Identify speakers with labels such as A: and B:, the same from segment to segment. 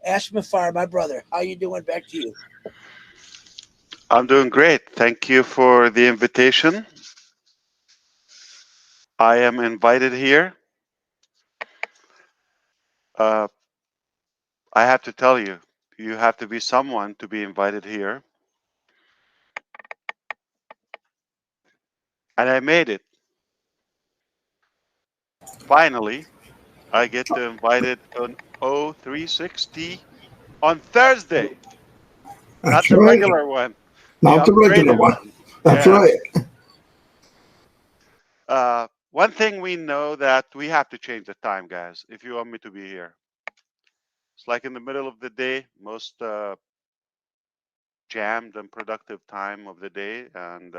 A: Ash Mafar, my brother. How you doing? Back to you.
B: I'm doing great. Thank you for the invitation. I am invited here. Uh, I have to tell you, you have to be someone to be invited here. And I made it. Finally, I get to invited on 0360 on Thursday, not
C: That's
B: the
C: right.
B: regular one, the
C: Not the regular
B: upgraded
C: one.
B: one.
C: That's
B: Yeah.
C: right.
B: One thing we know that we have to change the time, guys, if you want me to be here. It's like in the middle of the day, most jammed and productive time of the day, and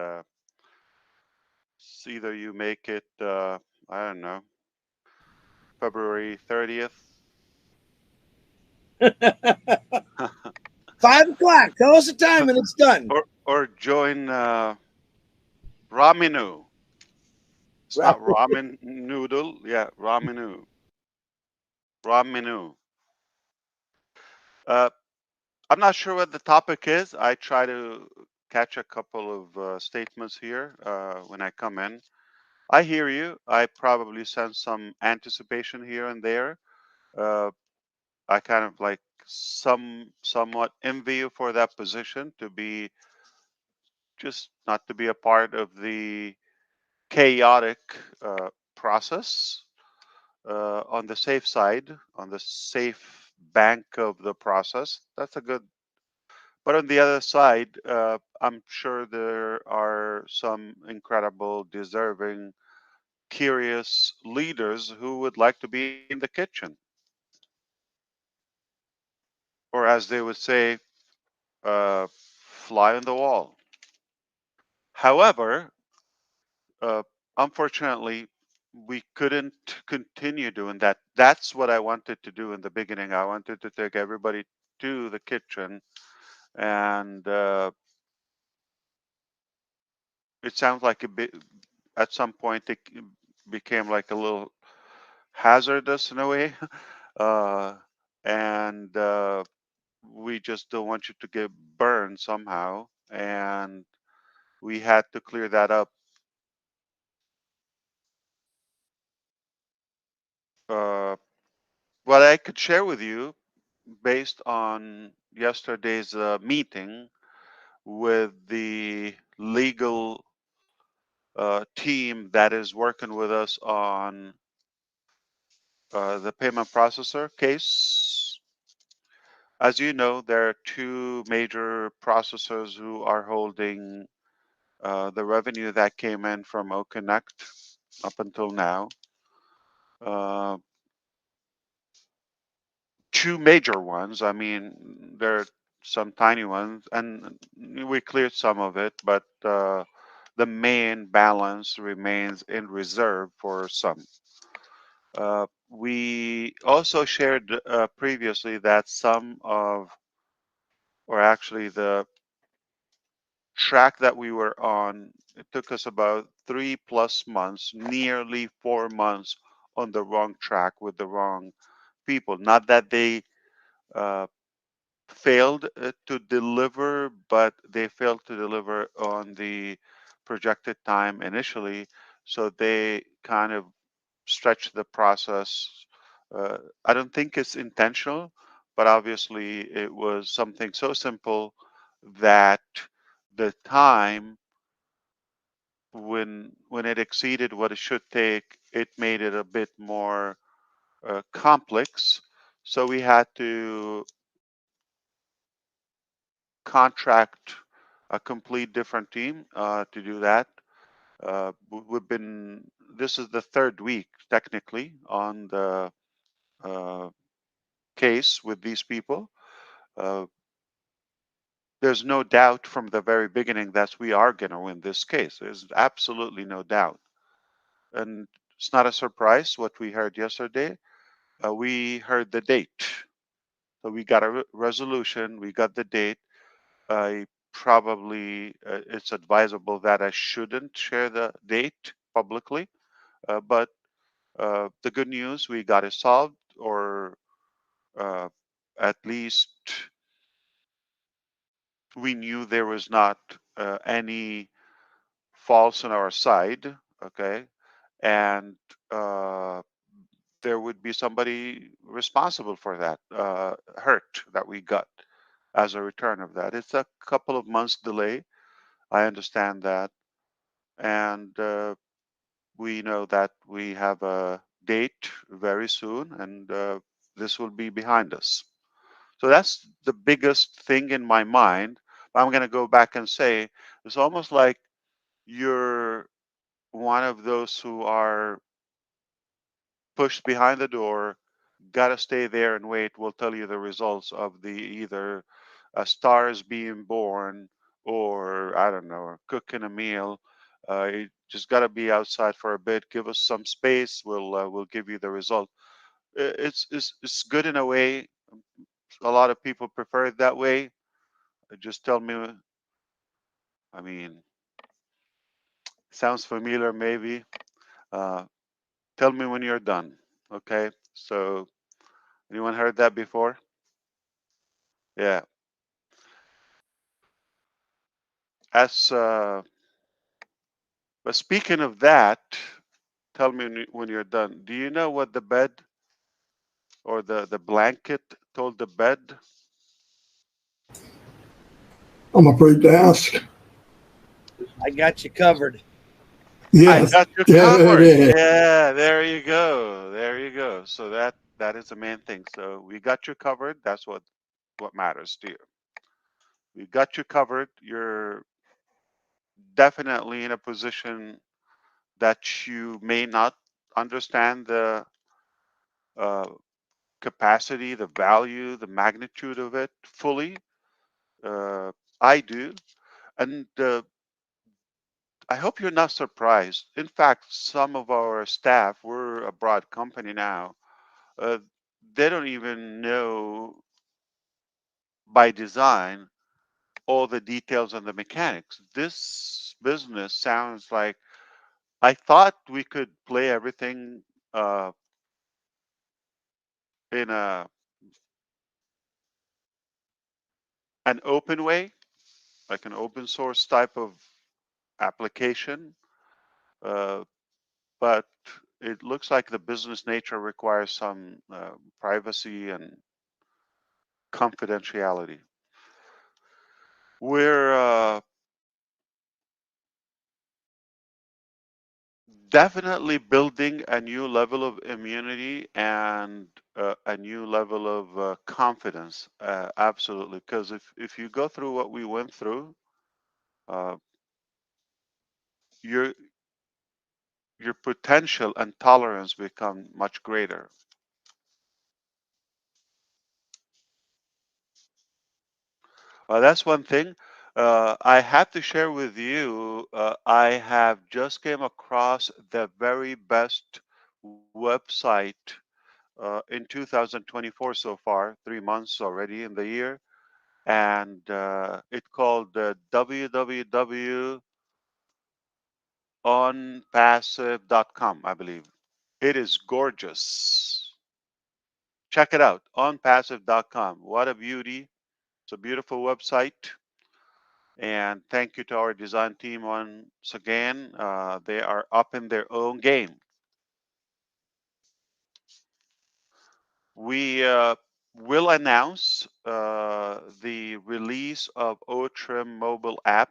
B: it's either you make it, I don't know, February 30th,
A: 5 o'clock. Tell us the time and it's done.
B: or join Raminu. It's
A: Right.
B: not ramen noodle, yeah, Raminu. Raminu. Uh, I'm not sure what the topic is. I try to catch a couple of statements here when I come in. I hear you. I probably sense some anticipation here and there. Uh, I kind of like somewhat envy you for that position to be just not to be a part of the chaotic process on the safe side, on the safe bank of the process. That's a good. But on the other side, I'm sure there are some incredible, deserving, curious leaders who would like to be in the kitchen, or as they would say, fly on the wall. However, uh, unfortunately, we couldn't continue doing that. That's what I wanted to do in the beginning. I wanted to take everybody to the kitchen, and it sounds like at some point it became like a little hazardous in a way, uh, and we just don't want you to get burned somehow, and we had to clear that up. Uh, what I could share with you based on yesterday's meeting with the legal team that is working with us on the payment processor case. As you know, there are two major processors who are holding the revenue that came in from OConnect up until now. Uh, Two major ones. I mean, there are some tiny ones, and we cleared some of it, but the main balance remains in reserve for some. We also shared previously that some of, or actually the track that we were on, it took us about 3+ months, nearly 4 months on the wrong track with the wrong people. Not that they uh, failed to deliver, but they failed to deliver on the projected time initially. So they kind of stretched the process. I don't think it's intentional, but obviously it was something so simple that the time when it exceeded what it should take, it made it a bit more complex. So we had to contract a complete different team to do that. We've been, this is the third week technically on the uh, case with these people. Uh, there's no doubt from the very beginning that we are going to win this case. There's absolutely no doubt. And it's not a surprise what we heard yesterday. We heard the date. So we got a resolution, we got the date. I probably, it's advisable that I shouldn't share the date publicly, but the good news, we got it solved, or uh, at least we knew there was not any faults on our side, okay, and there would be somebody responsible for that hurt that we got as a return of that. It's a couple of months delay. I understand that, and we know that we have a date very soon, and this will be behind us. So that's the biggest thing in my mind. I'm going to go back and say it's almost like you're one of those who are pushed behind the door, gotta stay there and wait. We'll tell you the results of the either a star is being born or I don't know, cooking a meal. You just gotta be outside for a bit. Give us some space. We'll give you the result. It's good in a way. A lot of people prefer it that way. Just tell me. I mean, sounds familiar maybe. Uh, Tell me when you're done. Okay. So anyone heard that before? Yeah. As but speaking of that, tell me when you're done. Do you know what the bed or the blanket told the bed?
C: I'm afraid to ask.
A: I got you covered.
B: I
C: Yes,
B: got you
C: there it
B: covered.
C: is.
B: Yeah, there you go. There you go. So that is the main thing. So we got you covered. That's what matters to you. We got you covered. You're definitely in a position that you may not understand the uh, capacity, the value, the magnitude of it fully. Uh, I do. And I hope you're not surprised. In fact, some of our staff, we're a broad company now, uh, they don't even know by design all the details and the mechanics. This business sounds like I thought we could play everything uh, in an open way, like an open source type of application. Uh, but it looks like the business nature requires some privacy and confidentiality. We're definitely building a new level of immunity and a new level of confidence. Absolutely, because if you go through what we went through, uh, your your potential and tolerance become much greater. That's one thing. I have to share with you. I have just came across the very best website in 2024 so far. 3 months already in the year, and it called www.onpassive.com, I believe. It is gorgeous. Check it out, onpassive.com. What a beauty! It's a beautiful website. And thank you to our design team once again. They are up in their own game. We will announce the release of OTRIM mobile app.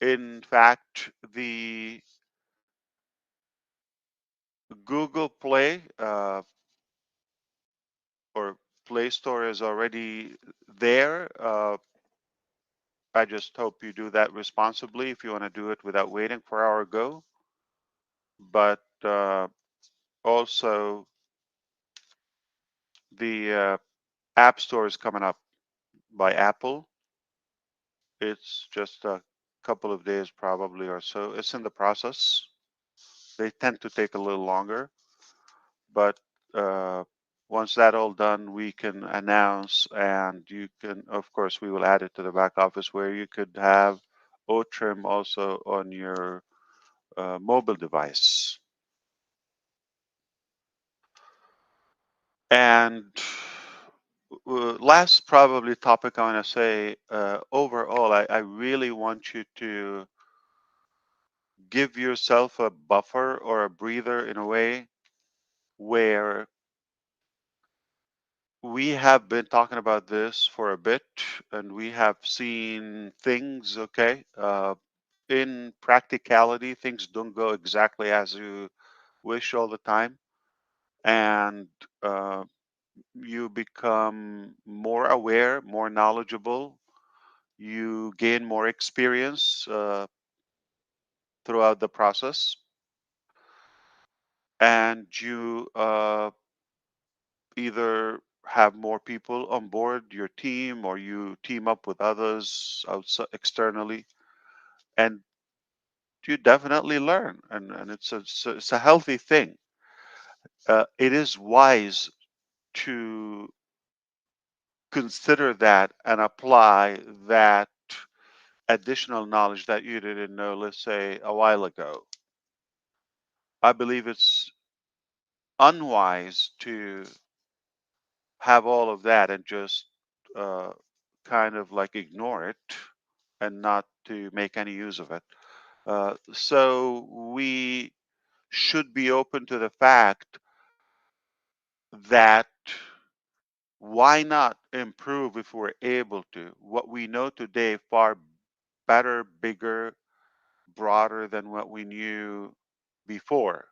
B: In fact, the Google Play or Play Store is already there. I just hope you do that responsibly if you want to do it without waiting for our go. But also, the App Store is coming up by Apple. It's just a couple of days probably or so. It's in the process. They tend to take a little longer, but once that all done, we can announce, and you can, of course, we will add it to the back office where you could have OTRIM also on your mobile device. And last probably topic I want to say, overall, I really want you to give yourself a buffer or a breather in a way where we have been talking about this for a bit and we have seen things, okay, in practicality, things don't go exactly as you wish all the time. And uh, you become more aware, more knowledgeable, you gain more experience throughout the process, and you either have more people on board your team or you team up with others outside externally, and you definitely learn, and it's a healthy thing. It is wise to consider that and apply that additional knowledge that you didn't know, let's say a while ago. I believe it's unwise to have all of that and just uh, kind of like ignore it and not to make any use of it. So we should be open to the fact that why not improve if we're able to? What we know today far better, bigger, broader than what we knew before.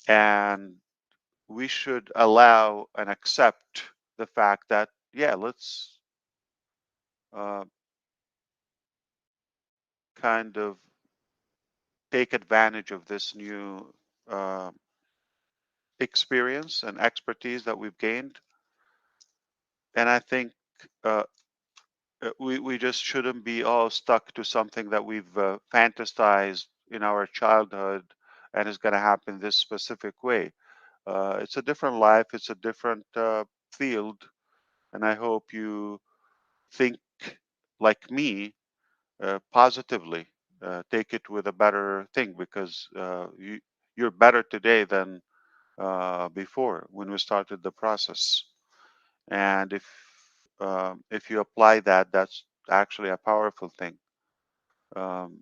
B: And we should allow and accept the fact that, yeah, let's uh, kind of take advantage of this new uh, experience and expertise that we've gained. And I think uh, we just shouldn't be all stuck to something that we've fantasized in our childhood and is going to happen this specific way. It's a different life, it's a different field, and I hope you think like me positively. Take it with a better thing because you're better today than before when we started the process. And if you apply that, that's actually a powerful thing. Um,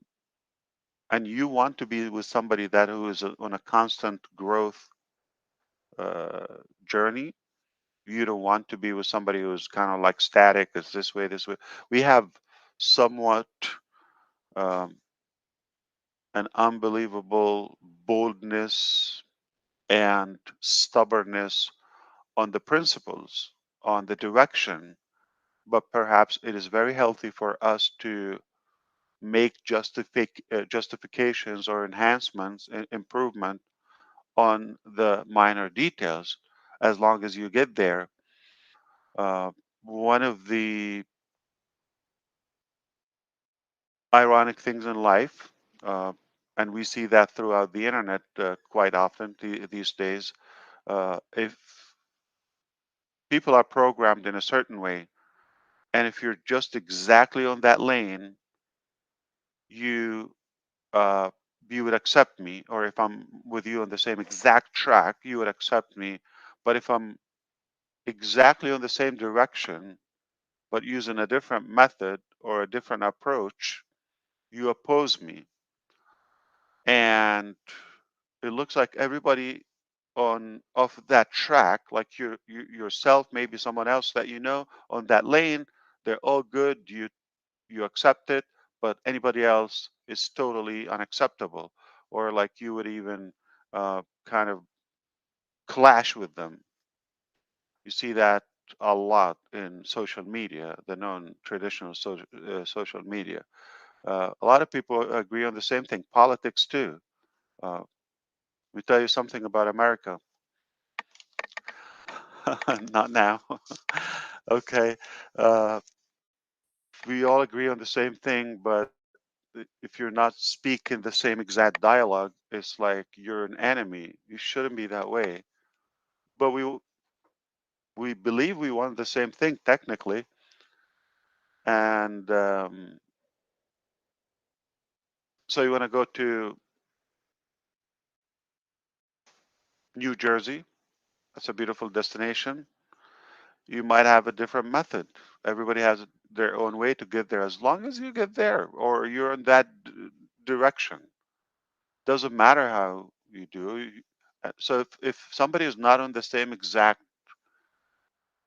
B: and you want to be with somebody that who is on a constant growth uh, journey. You don't want to be with somebody who's kind of like static. It's this way, this way. We have somewhat um, an unbelievable boldness and stubbornness on the principles, on the direction, but perhaps it is very healthy for us to make justifications or enhancements, improvement on the minor details as long as you get there. Uh, One of the ironic things in life, uh, and we see that throughout the internet quite often these days, if people are programmed in a certain way, and if you're just exactly on that lane, you uh, you would accept me, or if I'm with you on the same exact track, you would accept me. But if I'm exactly on the same direction, but using a different method or a different approach, you oppose me. And it looks like everybody on off that track, like you yourself, maybe someone else that you know on that lane, they're all good. You accept it, but anybody else is totally unacceptable, or like you would even kind of clash with them. You see that a lot in social media, the non-traditional social media. A lot of people agree on the same thing. Politics too. Uh, Let me tell you something about America. Not now. Okay. Uh, we all agree on the same thing, but if you're not speaking the same exact dialogue, it's like you're an enemy. You shouldn't be that way. But we believe we want the same thing technically, and so you want to go to New Jersey. That's a beautiful destination. you might have a different method. Everybody has their own way to get there. As long as you get there or you're in that direction, doesn't matter how you do. So if somebody is not on the same exact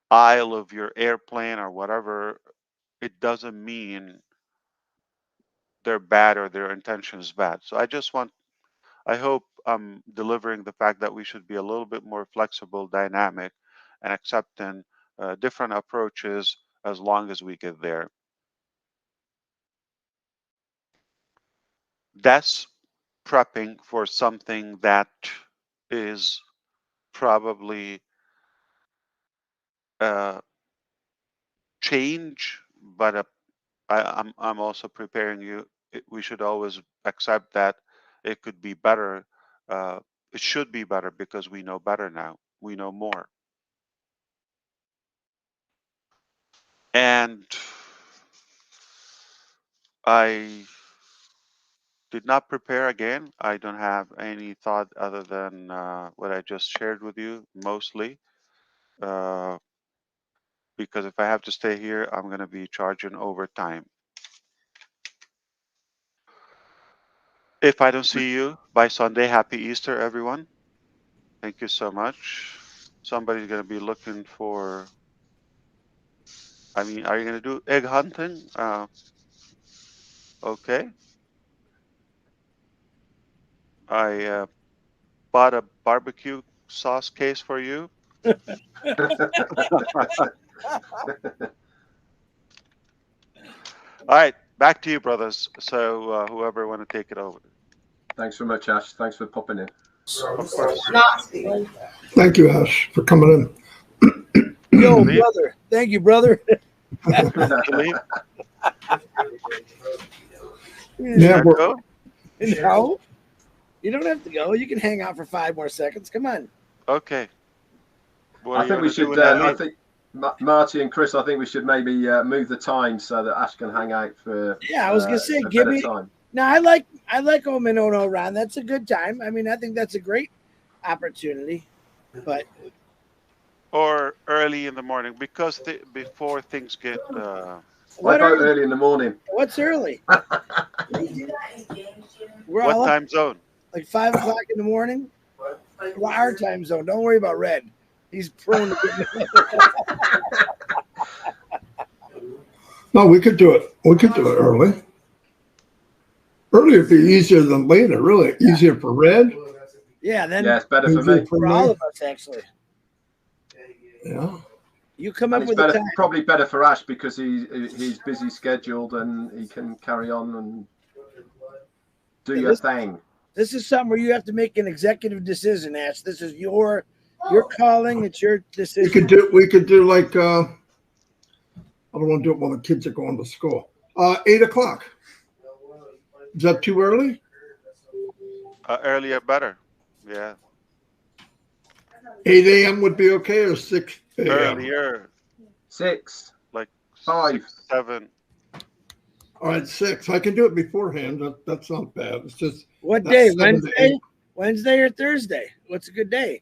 B: aisle of your airplane or whatever, it doesn't mean they're bad or their intention is bad. So I hope I'm delivering the fact that we should be a little bit more flexible, dynamic, and accepting different approaches as long as we get there. That's prepping for something that is probably change, but I'm also preparing you. We should always accept that it could be better. It should be better because we know better now. We know more. And I did not prepare again. I don't have any thought other than what I just shared with you, mostly. Because if I have to stay here, I'm going to be charging overtime. If I don't see you by Sunday, happy Easter, everyone. Thank you so much. Somebody's going to be looking for, I mean, are you going to do egg hunting? Okay. I bought a barbecue sauce case for you. All right, back to you, brothers. So whoever want to take it over.
D: Thanks very much, Ash. Thanks for popping in.
B: Of course.
C: Thank you, Ash, for coming in.
A: Yo,
B: Philippe?
A: brother. Thank you, brother.
B: Philippe,
C: Yeah, we're,
B: go?
A: No, you don't have to go. You can hang out for 5 more seconds. Come on.
B: Okay. What
D: I
B: are you
D: think we
B: gonna do
D: should.
B: when I
D: I
B: leave?
D: think Marty and Chris. I think we should maybe move the time so that Ash can hang out for.
A: Yeah, I was gonna say,
D: a
A: give
D: better
A: me.
D: time.
A: No, I like Ominono Ron. That's a good time. I mean, I think that's a great opportunity. But
B: Or early in the morning because before things get.
D: I
A: what
D: vote
A: early?
D: early in the morning.
A: What's early? We're
B: What
A: all up
B: time zone?
A: like 5 o'clock in the morning. Well, our time zone. Don't worry about Red. He's prone to getting.
C: no, we could do it. We could do it early. Earlier would be easier than later, really. Easier for Red.
A: Yeah, then
D: Yeah, it's better for
C: Easier
D: me.
A: for all of us, actually.
C: Yeah.
A: You come
D: And
A: up
D: it's
A: with a
D: better,
A: time.
D: probably better for Ash because he's busy scheduled and he can carry on and do your thing.
A: This is something where you have to make an executive decision, Ash. This is your calling. It's your decision.
C: We could do like I don't want to do it while the kids are going to school. 8 o'clock. Is that too early?
B: Earlier better. Yeah.
C: 8 a.m. would be okay, or 6 a.m.
B: Earlier.
D: 6,
B: Like
D: 5.
B: 6, 7.
C: All right, 6. I can do it beforehand. That's not bad. It's just
A: What
C: that's
A: day?
C: 7 to
A: Wednesday?
C: 8.
A: Wednesday or Thursday? What's a good day?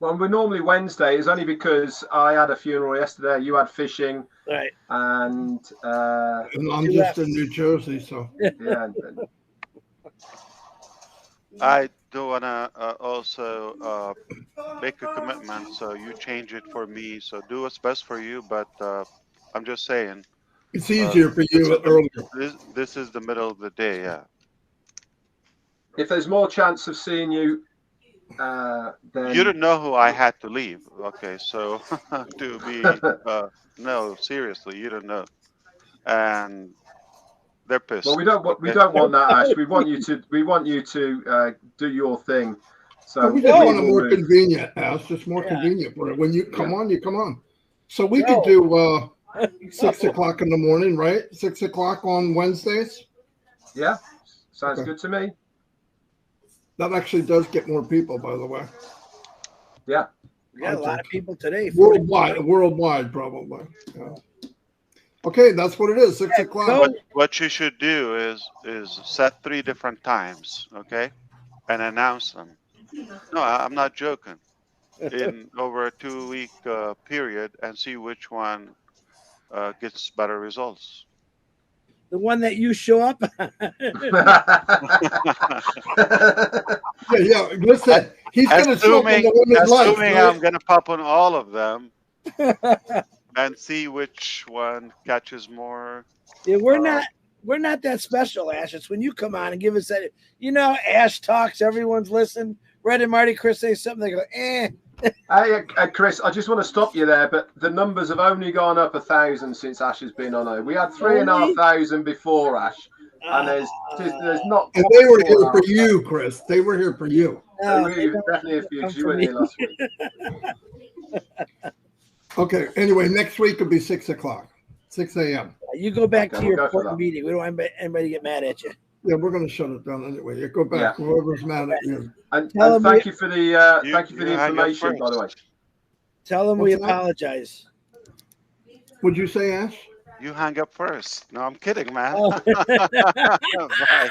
D: Well, we're normally Wednesday. It's only because I had a funeral yesterday. You had fishing,
A: All right.
D: and
C: And I'm just in New Jersey, so
D: yeah.
B: I do want to also make a commitment. So you change it for me. So do what's best for you. But I'm just saying.
C: it's easier for you earlier.
B: This is the middle of the day. Yeah.
D: If there's more chance of seeing you, then
B: You didn't know who I had to leave. Okay. So to be, no, seriously, you don't know. And they're pissed.
D: Well, we don't want that, Ash. We want you to do your thing. So
C: We just want it
D: will
C: more
D: move.
C: convenient, Ash. Just more
A: Yeah.
C: convenient for it. When you come
D: Yeah.
C: on, you come on. So we
A: No.
C: could do 6 o'clock in the morning, right? 6 o'clock on Wednesdays.
D: Yeah, sounds
C: Okay.
D: good to me.
C: That actually does get more people, by the way.
D: Yeah.
A: We got a lot of people today.
C: Worldwide, probably. Yeah. Okay, that's what it is. 6 o'clock.
B: What you should do is set 3 different times, okay, and announce them. No, I'm not joking. in over a 2-week period and see which one gets better results.
A: The one that you show up on.
C: Yeah. Listen, he's going to show up on the one that likes.
B: Assuming I'm going to pop on all of them and see which one catches more.
A: Yeah, we're not that special, Ash. It's when you come on and give us that. You know, Ash talks, everyone's listening. Red and Marty, Chris say something, they go, eh.
D: Hey, Chris, I just want to stop you there, but the numbers have only gone up 1,000 since Ash has been on. We had 3,500 before Ash, and there's not.
C: And they were here for you, Chris. They were here for you.
A: No,
D: Definitely a few, because you weren't here last week.
C: Okay. Anyway, next week will be 6 o'clock, 6 a.m.
A: You go back
D: Okay,
A: to
D: we'll
A: your
D: go for
A: important
D: that.
A: meeting. We don't want anybody to get mad at you.
C: Yeah, we're going to shut it down anyway. You go back.
D: Yeah.
C: Whoever's mad at you.
D: And
A: Tell them
D: thank you for the
B: You hang up
D: information, by the way.
A: Tell them we
C: What's that?
A: apologize.
C: What'd you say, Ash?
B: You hang up first. No, I'm kidding, man.
A: Oh.
B: Bye.